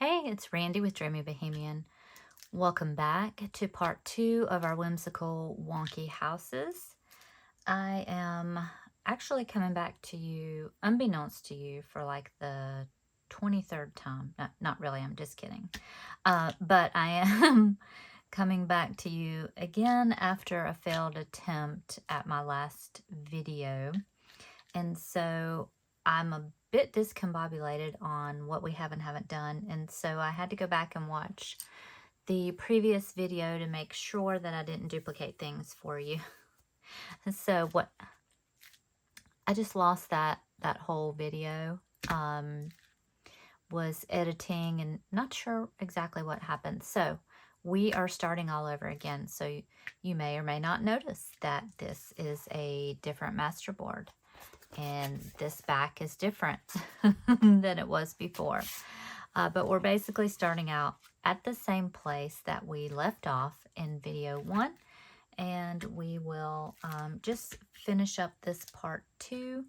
Hey, it's Randy with Dreamy Bohemian. Welcome back to part 2 of our Whimsical Wonky houses. I am actually coming back to you, unbeknownst to you, for like the 23rd time. Not really, I'm just kidding. But I am coming back to you again after a failed attempt at my last video. And so I'm a bit discombobulated on what we have and haven't done, and so I had to go back and watch the previous video to make sure that I didn't duplicate things for you. So what I just lost that whole video, was editing and not sure exactly what happened. So we are starting all over again. So you may or may not notice that this is a different master board. And this back is different than it was before. But we're basically starting out at the same place that we left off in video 1. And we will just finish up this part 2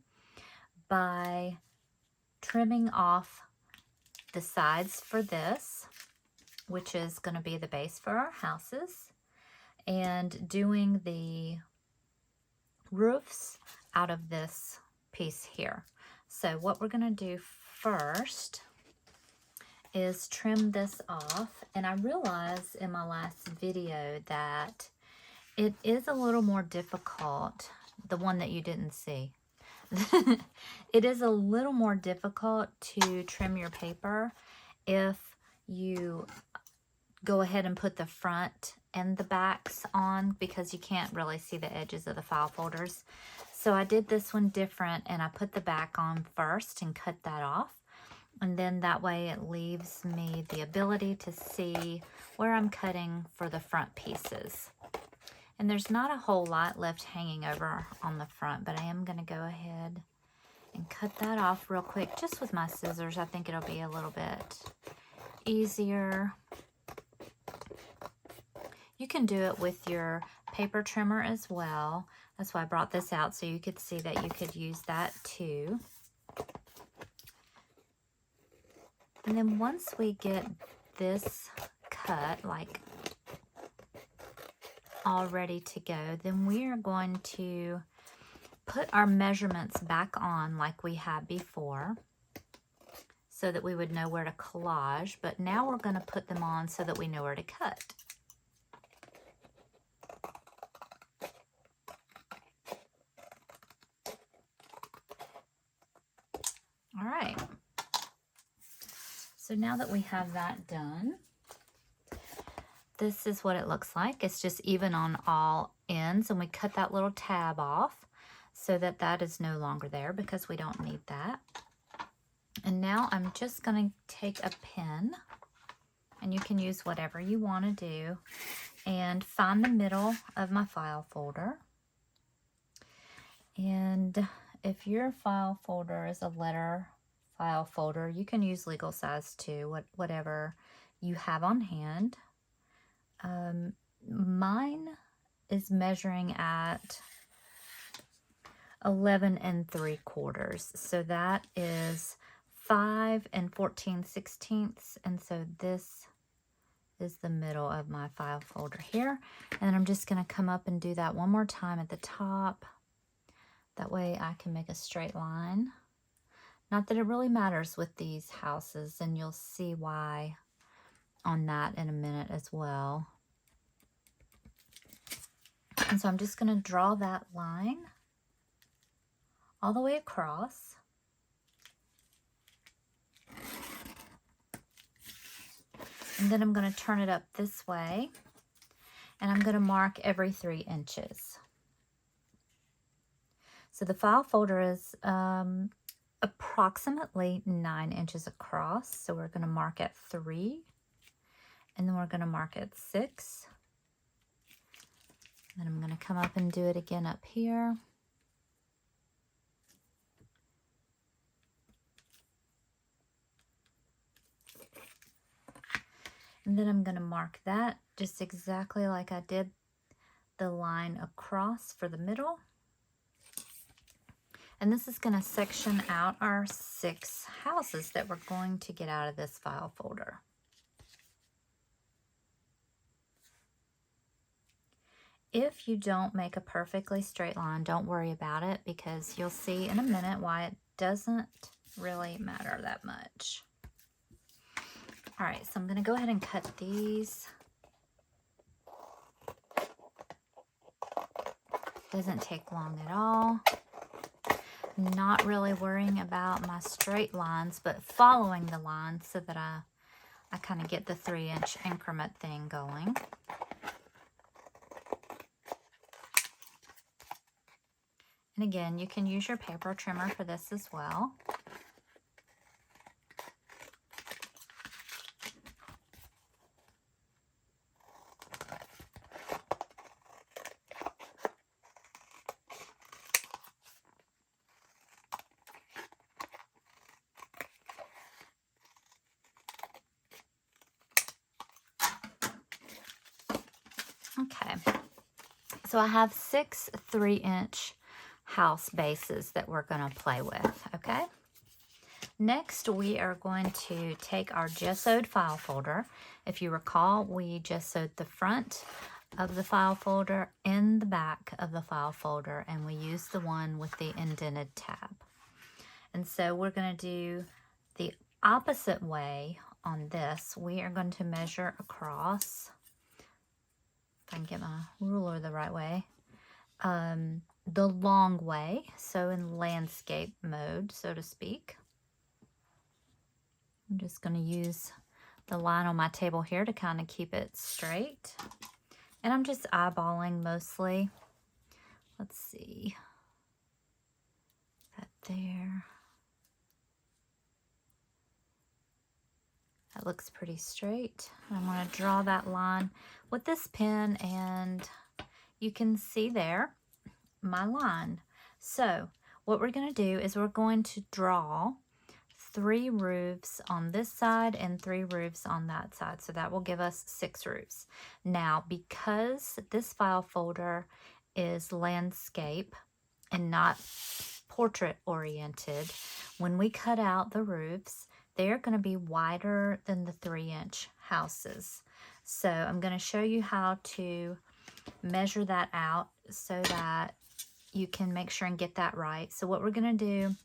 by trimming off the sides for this, which is going to be the base for our houses, and doing the roofs out of this piece here. So what we're going to do first is trim this off, and I realized in my last video that it is a little more difficult, the one that you didn't see. It is a little more difficult to trim your paper if you go ahead and put the front and the backs on, because you can't really see the edges of the file folders. So I did this one different, and I put the back on first and cut that off. And then that way it leaves me the ability to see where I'm cutting for the front pieces. And there's not a whole lot left hanging over on the front, but I am going to go ahead and cut that off real quick just with my scissors. I think it'll be a little bit easier. You can do it with your paper trimmer as well. That's why I brought this out, so you could see that you could use that too. And then once we get this cut, like all ready to go, then we are going to put our measurements back on like we had before, so that we would know where to collage. But now we're going to put them on so that we know where to cut. All right. So now that we have that done, this is what it looks like. It's just even on all ends, and we cut that little tab off so that that is no longer there because we don't need that. And now I'm just going to take a pen, and you can use whatever you want to do, and find the middle of my file folder. And if your file folder is a letter file folder, you can use legal size too, whatever you have on hand. Mine is measuring at 11 3/4, so that is 5 14/16, and so this is the middle of my file folder here. And I'm just going to come up and do that one more time at the top. That way I can make a straight line. Not that it really matters with these houses, and you'll see why on that in a minute as well. And so I'm just going to draw that line all the way across. And then I'm going to turn it up this way, and I'm going to mark every 3 inches. So the file folder is approximately 9 inches across. So we're going to mark at 3, and then we're going to mark at 6. And I'm going to come up and do it again up here. And then I'm going to mark that just exactly like I did the line across for the middle. And this is going to section out our 6 houses that we're going to get out of this file folder. If you don't make a perfectly straight line, don't worry about it, because you'll see in a minute why it doesn't really matter that much. All right, so I'm going to go ahead and cut these. Doesn't take long at all. Not really worrying about my straight lines, but following the lines so that I kind of get the 3-inch increment thing going. And again, you can use your paper trimmer for this as well. Okay, so I have 6 3-inch house bases that we're going to play with, okay? Next, we are going to take our gessoed file folder. If you recall, we gessoed the front of the file folder and the back of the file folder, and we used the one with the indented tab. And so we're going to do the opposite way on this. We are going to measure across, if I can get my ruler the right way, the long way, so in landscape mode, so to speak. I'm just going to use the line on my table here to kind of keep it straight. And I'm just eyeballing mostly. Let's see. That there. That looks pretty straight. I'm going to draw that line with this pen, and you can see there my line. So what we're going to do is we're going to draw 3 roofs on this side and 3 roofs on that side. So that will give us 6 roofs. Now, because this file folder is landscape and not portrait oriented, when we cut out the roofs, they're going to be wider than the 3-inch houses. So I'm going to show you how to measure that out so that you can make sure and get that right. So what we're going to do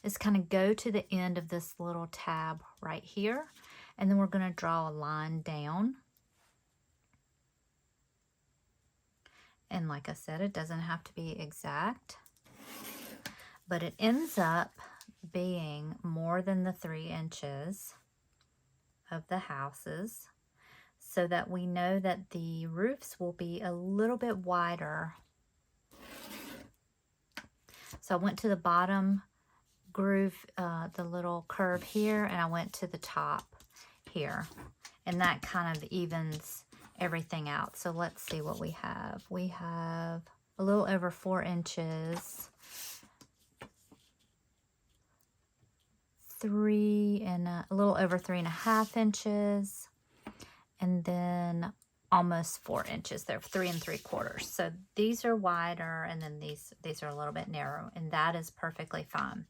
is kind of go to the end of this little tab right here, and then we're going to draw a line down. And like I said, it doesn't have to be exact, but it ends up being more than the 3 inches of the houses, so that we know that the roofs will be a little bit wider. So I went to the bottom groove, the little curve here, and I went to the top here, and that kind of evens everything out. So let's see what we have. We have a little over 4 inches, 3 and a little over 3.5 inches, and then almost 4 inches. They're 3 3/4. So these are wider, and then these are a little bit narrow, and that is perfectly fine.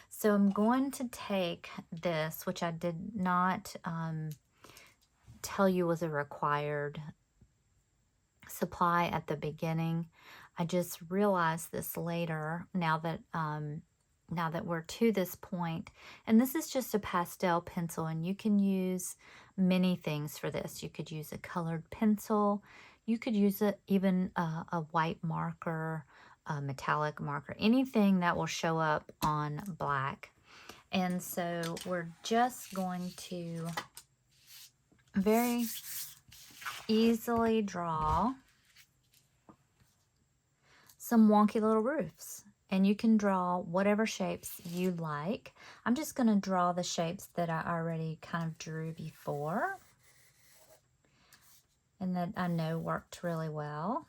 So I'm going to take this, which I did not tell you was a required supply at the beginning. I just realized this later, now that we're to this point. And this is just a pastel pencil, and you can use many things for this. You could use a colored pencil. You could use even a white marker, a metallic marker, anything that will show up on black. And so we're just going to very easily draw some wonky little roofs. And you can draw whatever shapes you like. I'm just going to draw the shapes that I already kind of drew before, and that I know worked really well.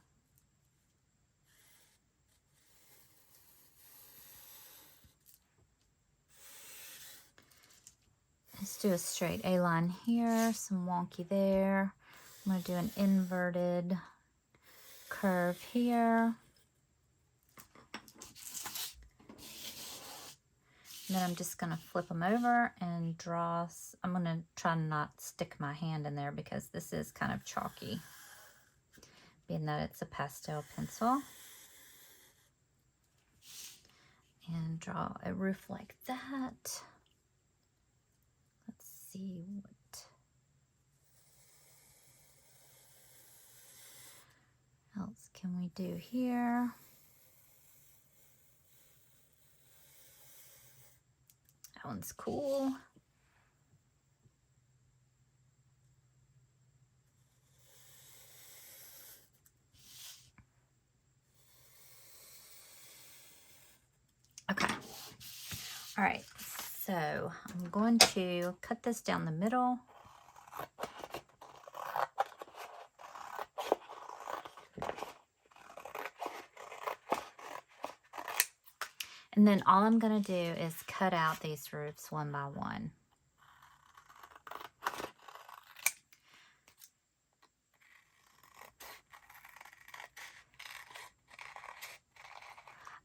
Let's do a straight A line here, some wonky there. I'm going to do an inverted curve here. And then I'm just going to flip them over and draw. I'm going to try not stick my hand in there because this is kind of chalky, being that it's a pastel pencil. And draw a roof like that. Let's see what else can we do here. That one's cool. Okay. All right. So I'm going to cut this down the middle. And then all I'm going to do is cut out these roofs one by one.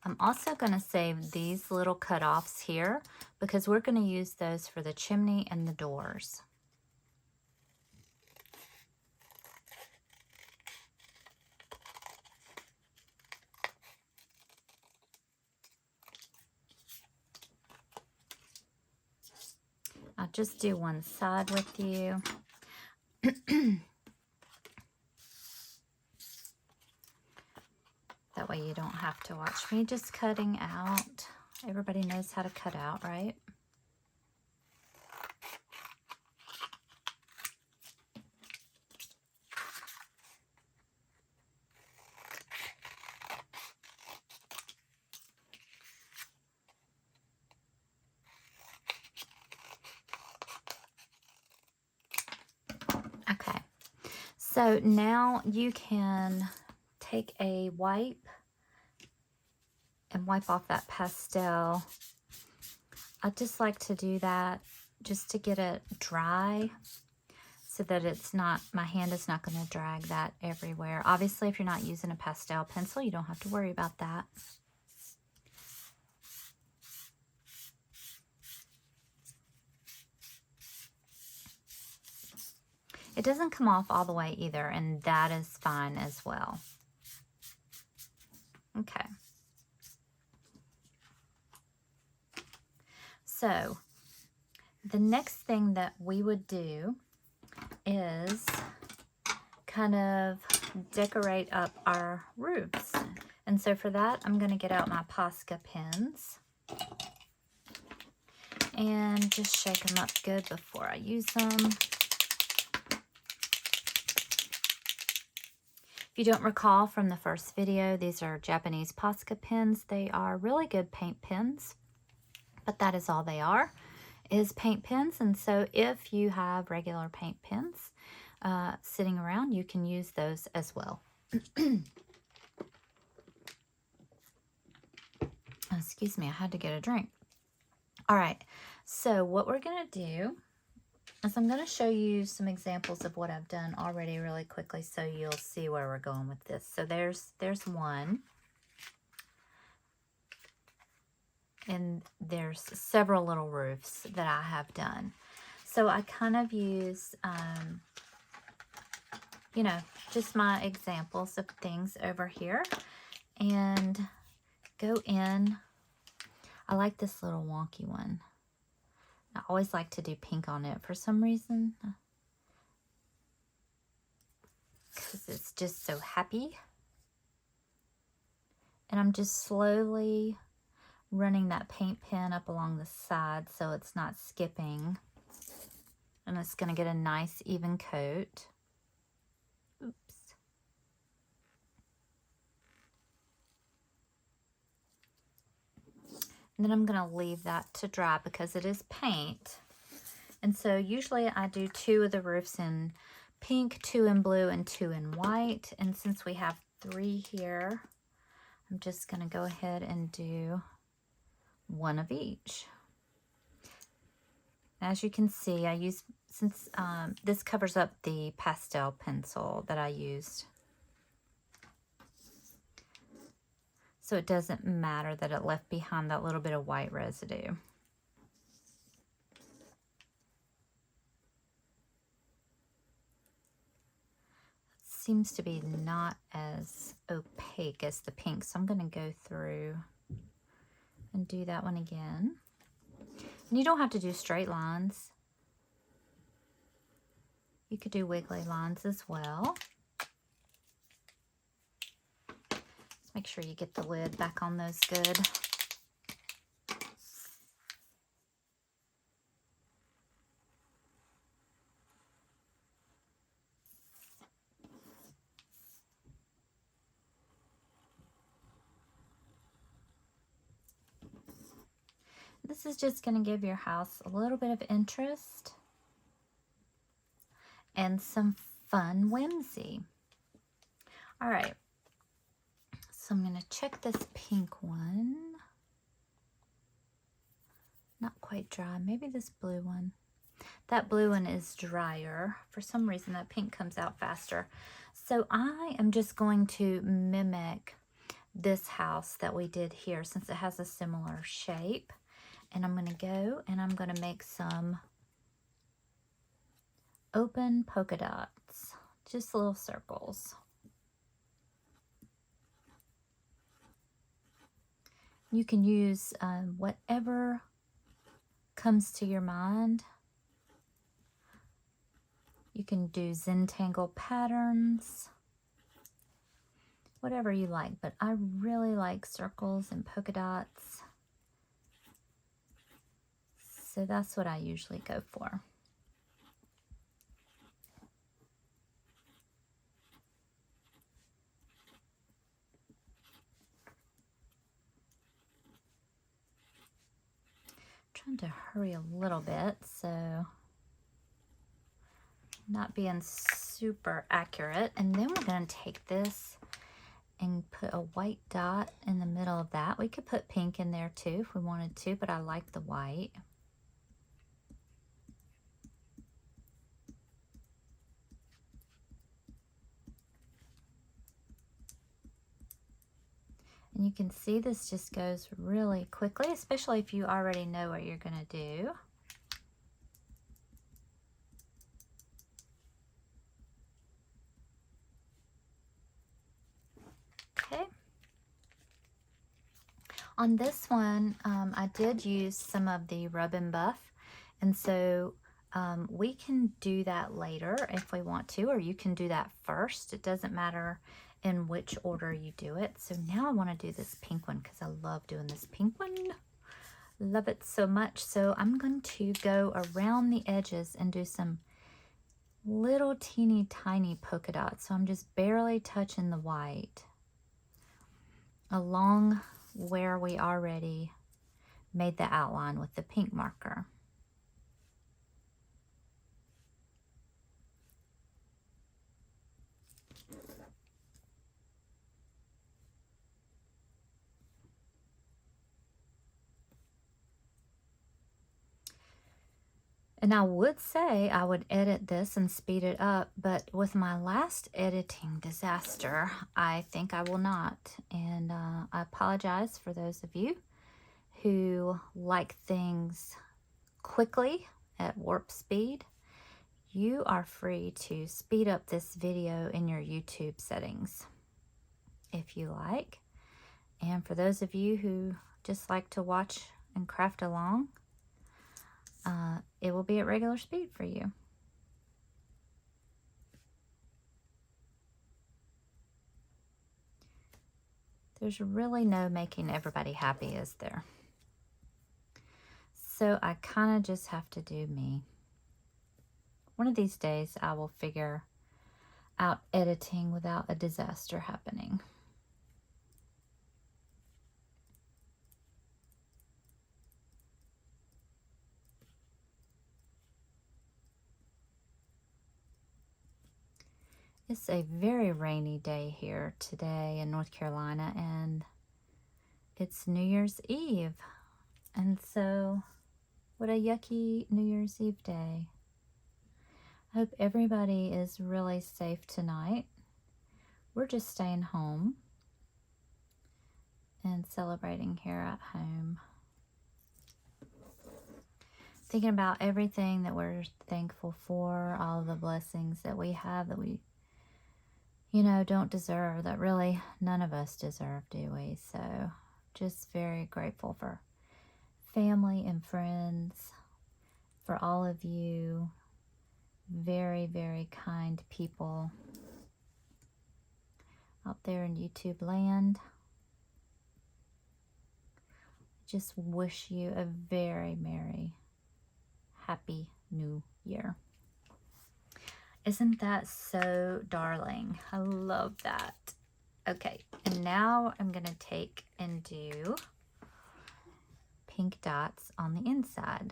I'm also going to save these little cut-offs here because we're going to use those for the chimney and the doors. I'll just do one side with you. That way you don't have to watch me just cutting out. Everybody knows how to cut out, right? Okay, so now you can take a wipe and wipe off that pastel. I just like to do that just to get it dry so that it's not, my hand is not going to drag that everywhere. Obviously, if you're not using a pastel pencil, you don't have to worry about that. It doesn't come off all the way either, and that is fine as well. Okay. So the next thing that we would do is kind of decorate up our roofs. And so for that, I'm going to get out my Posca pens and just shake them up good before I use them. If you don't recall from the first video, these are Japanese Posca pens. They are really good paint pens, but that is all they are, is paint pens. And so if you have regular paint pens sitting around, you can use those as well. Excuse me, I had to get a drink. All right, so what we're gonna do is I'm going to show you some examples of what I've done already really quickly so you'll see where we're going with this. So there's one. And there's several little roofs that I have done. So I kind of use, you know, just my examples of things over here. And go in. I like this little wonky one. I always like to do pink on it for some reason. Because it's just so happy. And I'm just slowly running that paint pen up along the side so it's not skipping. And it's going to get a nice even coat. Oops. And then I'm going to leave that to dry because it is paint. And so usually I do 2 of the roofs in pink, 2 in blue, and 2 in white. And since we have 3 here, I'm just going to go ahead and do 1 of each. As you can see, I use, since this covers up the pastel pencil that I used, so it doesn't matter that it left behind that little bit of white residue. seems to be not as opaque as the pink. So I'm going to go through and do that one again. And you don't have to do straight lines. You could do wiggly lines as well. Let's make sure you get the lid back on those good. This is just going to give your house a little bit of interest and some fun whimsy. All right, so I'm going to check this pink one. Not quite dry. Maybe this blue one. That blue one is drier. For some reason, that pink comes out faster. So I am just going to mimic this house that we did here since it has a similar shape. And I'm going to go and I'm going to make some open polka dots, just little circles. You can use whatever comes to your mind. You can do Zentangle patterns, whatever you like, but I really like circles and polka dots. So that's what I usually go for. Trying to hurry a little bit, so not being super accurate. And then we're going to take this and put a white dot in the middle of that. We could put pink in there too if we wanted to, but I like the white. And you can see this just goes really quickly, especially if you already know what you're going to do. Okay. On this one, I did use some of the Rub and Buff, and so we can do that later if we want to, or you can do that first. It doesn't matter in which order you do it. So now I want to do this pink one because I love doing this pink one. Love it so much. So I'm going to go around the edges and do some little teeny tiny polka dots. So I'm just barely touching the white along where we already made the outline with the pink marker. And I would say I would edit this and speed it up, but with my last editing disaster, I think I will not. And I apologize for those of you who like things quickly at warp speed. You are free to speed up this video in your YouTube settings if you like. And for those of you who just like to watch and craft along, it will be at regular speed for you. There's really no making everybody happy, is there? So I kind of just have to do me. One of these days I will figure out editing without a disaster happening. It's a very rainy day here today in North Carolina, and it's New Year's Eve. And so, what a yucky New Year's Eve day. I hope everybody is really safe tonight. We're just staying home and celebrating here at home. Thinking about everything that we're thankful for, all the blessings that we have, that we you know, don't deserve, that really none of us deserve, do we? So just very grateful for family and friends, for all of you very, very kind people out there in YouTube land. Just wish you a very merry, happy new year. Isn't that so darling? I love that. Okay, and now I'm gonna take and do pink dots on the inside.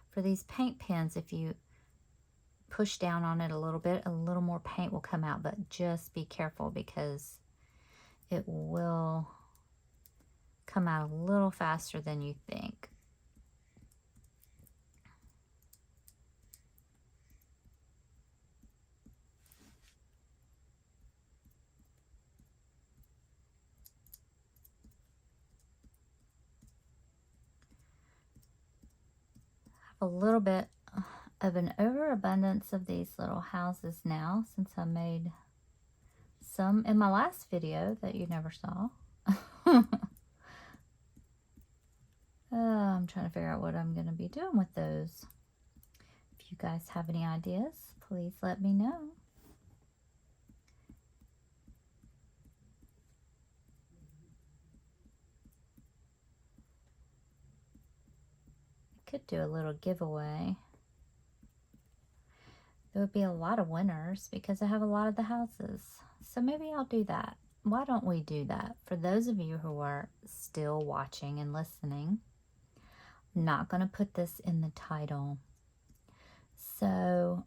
For these paint pens, if you push down on it a little more paint will come out, but just be careful because it will come out a little faster than you think. A little bit of an overabundance of these little houses now, since I made some in my last video that you never saw. I'm trying to figure out what I'm going to be doing with those. If you guys have any ideas, please let me know. I could do a little giveaway. There would be a lot of winners because I have a lot of the houses. So maybe I'll do that. Why don't we do that? For those of you who are still watching and listening, I'm not going to put this in the title. So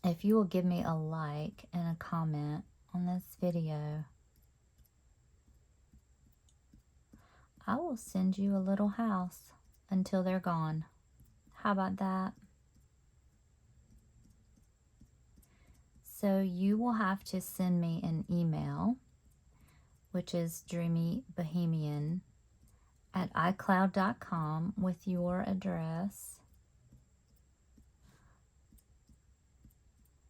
if you will give me a like and a comment on this video, I will send you a little house until they're gone. How about that? So you will have to send me an email, which is dreamybohemian@icloud.com with your address.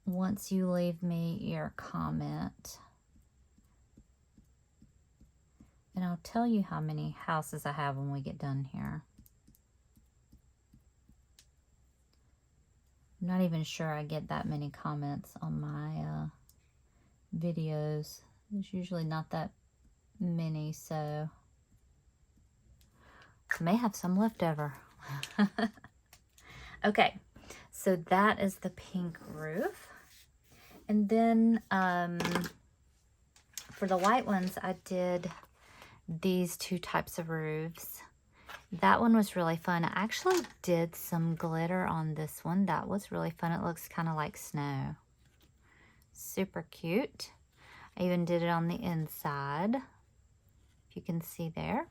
Once you leave me your comment, and I'll tell you how many houses I have when we get done here. I'm not even sure I get that many comments on my videos. There's usually not that many, so I may have some left over. Okay, so that is the pink roof. And then for the white ones, I did these two types of roofs. That one was really fun. I actually did some glitter on this one. That was really fun. It looks kind of like snow. Super cute. I even did it on the inside, if you can see there.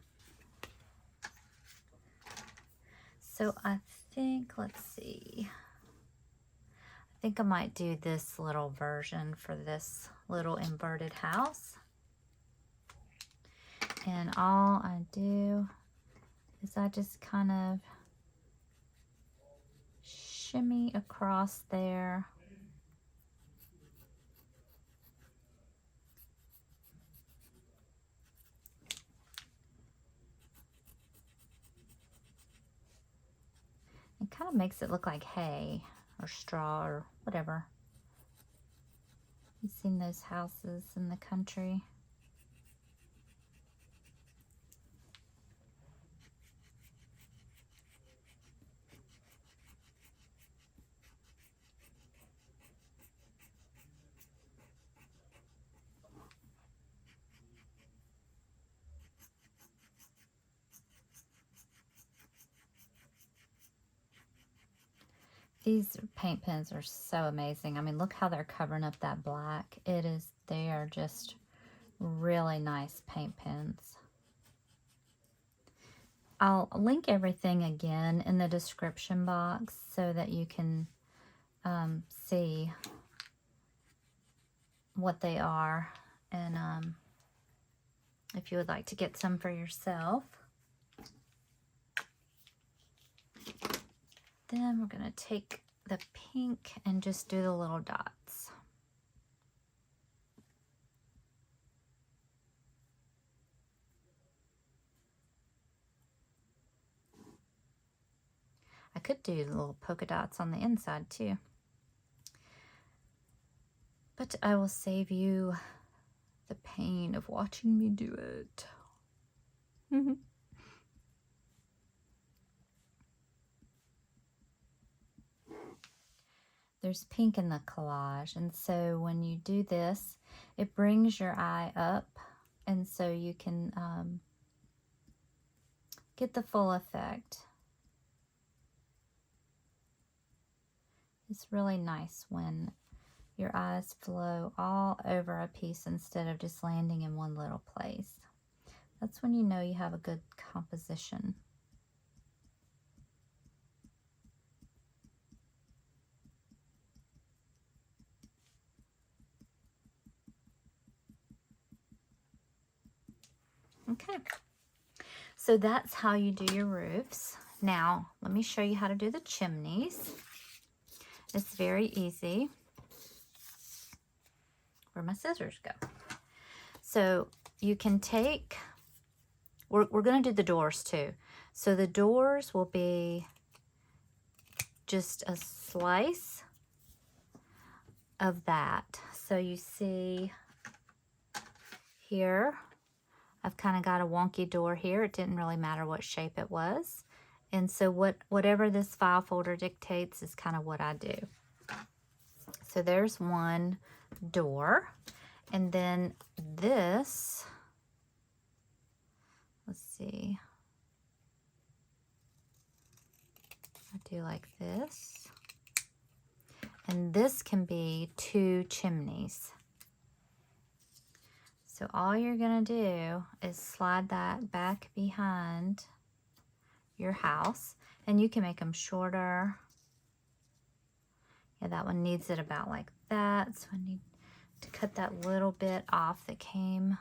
So I think, let's see. I think I might do this little version for this little inverted house. And all I do is I just kind of shimmy across there. It kind of makes it look like hay or straw or whatever. You've seen those houses in the country. These paint pens are so amazing. I mean, look how they're covering up that black. They are just really nice paint pens. I'll link everything again in the description box so that you can see what they are. And if you would like to get some for yourself. Then we're going to take the pink and just do the little dots. I could do little polka dots on the inside too, but I will save you the pain of watching me do it. There's pink in the collage, and so when you do this, it brings your eye up, and so you can get the full effect. It's really nice when your eyes flow all over a piece instead of just landing in one little place. That's when you know you have a good composition. Okay, so that's how you do your roofs. Now, let me show you how to do the chimneys. It's very easy. Where'd my scissors go? So you can take, we're going to do the doors too. So the doors will be just a slice of that. So you see here, I've kind of got a wonky door here. It didn't really matter what shape it was. And so whatever this file folder dictates is kind of what I do. So there's one door. And then this, let's see. I do like this. And this can be 2 chimneys. So all you're gonna do is slide that back behind your house, and you can make them shorter. Yeah, that one needs it about like that, so I need to cut that little bit off that came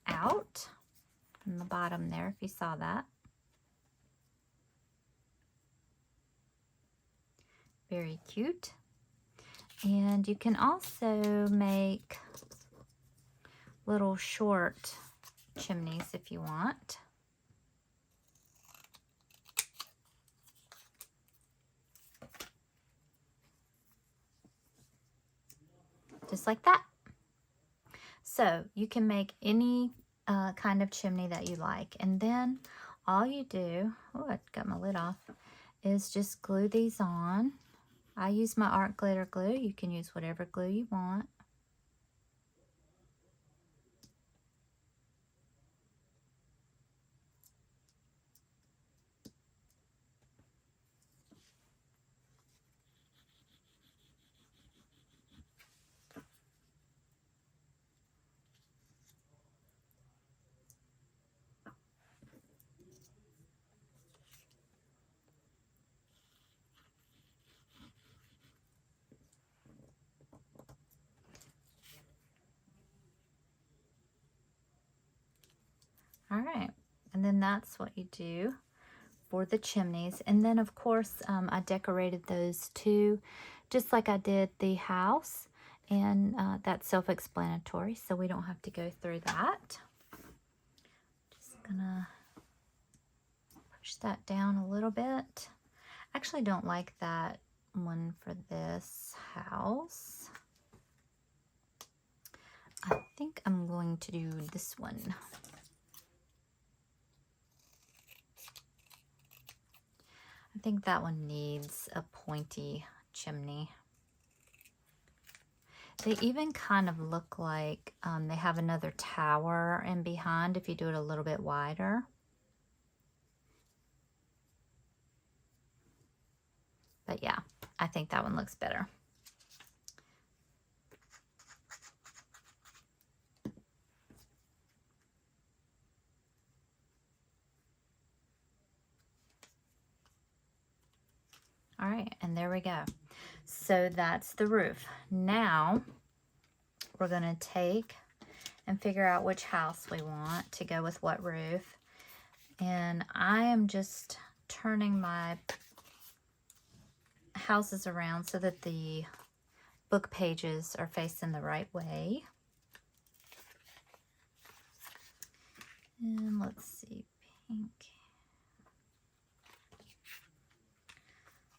out in the bottom there, if you saw that. Very cute. And you can also make little short chimneys if you want. Just like that. So you can make any kind of chimney that you like. And then all you do, oh, I got my lid off, is just glue these on. I use my art glitter glue. You can use whatever glue you want. All right, and then that's what you do for the chimneys. And then of course I decorated those too, just like I did the house, and that's self-explanatory, so we don't have to go through that. Just gonna push that down a little bit. I actually don't like that one for this house. I think I'm going to do this one. I think that one needs a pointy chimney. They even kind of look like they have another tower in behind if you do it a little bit wider. But yeah, I think that one looks better. All right, and there we go. So that's the roof. Now we're gonna take and figure out which house we want to go with what roof. And I am just turning my houses around so that the book pages are facing the right way. And let's see, pink.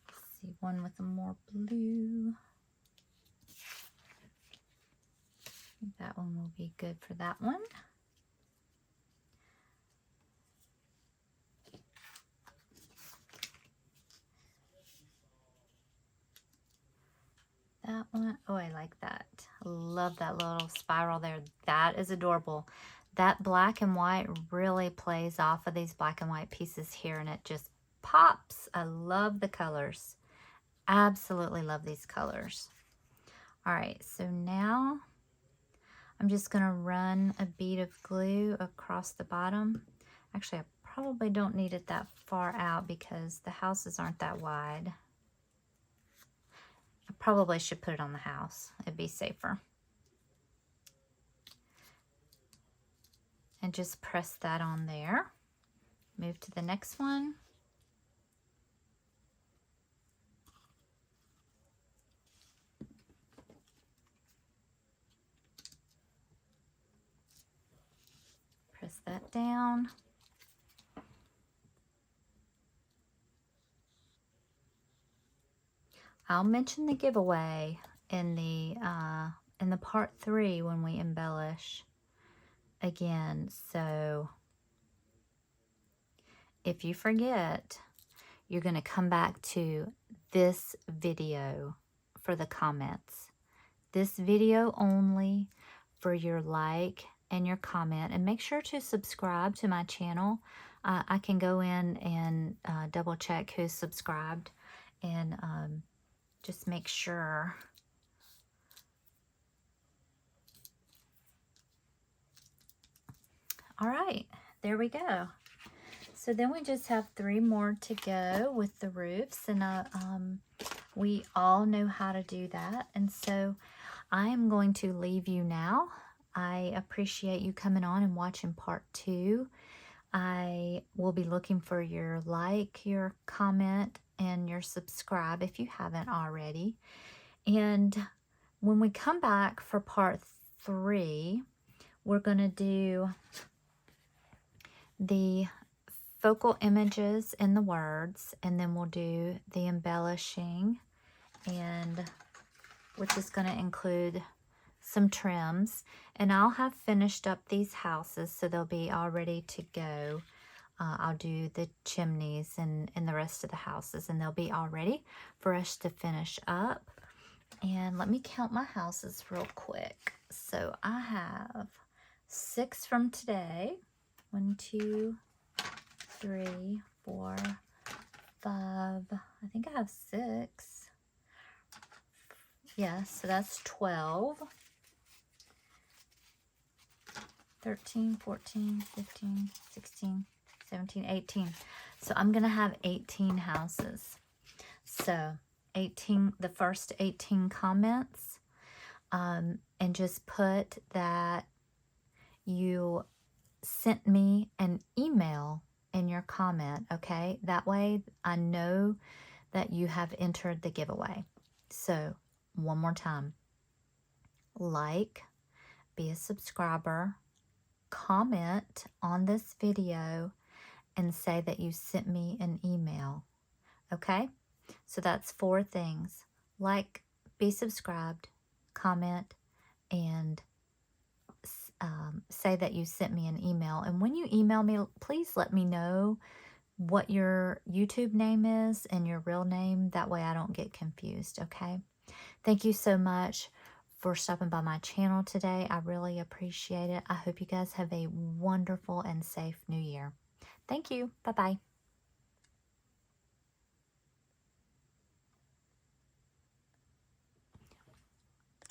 Let's see, one with a more blue. I think that one will be good for that one. That one, oh, I like that. I love that little spiral there. That is adorable. That black and white really plays off of these black and white pieces here, and it just pops. I love the colors. Absolutely love these colors. All right, so now I'm just gonna run a bead of glue across the bottom. Actually, I probably don't need it that far out because the houses aren't that wide. I probably should put it on the house. It'd be safer. And just press that on there. Move to the next one. Press that down. I'll mention the giveaway in the part 3 when we embellish again. So if you forget, you're going to come back to this video for the comments. This video only for your like and your comment. And make sure to subscribe to my channel. I can go in and double check who's subscribed and just make sure. All right, there we go. So then we just have 3 more to go with the roofs, and we all know how to do that. And so I am going to leave you now. I appreciate you coming on and watching part 2. I will be looking for your like, your comment, and your subscribe if you haven't already. And when we come back for part 3, we're going to do the focal images and the words, and then we'll do the embellishing, and which is going to include some trims. And I'll have finished up these houses, so they'll be all ready to go. I'll do the chimneys and the rest of the houses, and they'll be all ready for us to finish up. And let me count my houses real quick. So I have 6 from today. 1, 2, 3, 4, 5. I think I have 6. Yeah, so that's 12. 13, 14, 15, 16, 17, 18. So I'm going to have 18 houses. So 18, the first 18 comments, and just put that you sent me an email in your comment, okay? That way I know that you have entered the giveaway. So one more time, like, be a subscriber, comment on this video, and say that you sent me an email, okay? So that's 4 things: like, be subscribed, comment, and say that you sent me an email. And when you email me, please let me know what your YouTube name is and your real name. That way I don't get confused, okay? Thank you so much for stopping by my channel today. I really appreciate it. I hope you guys have a wonderful and safe new year. Thank you. Bye-bye.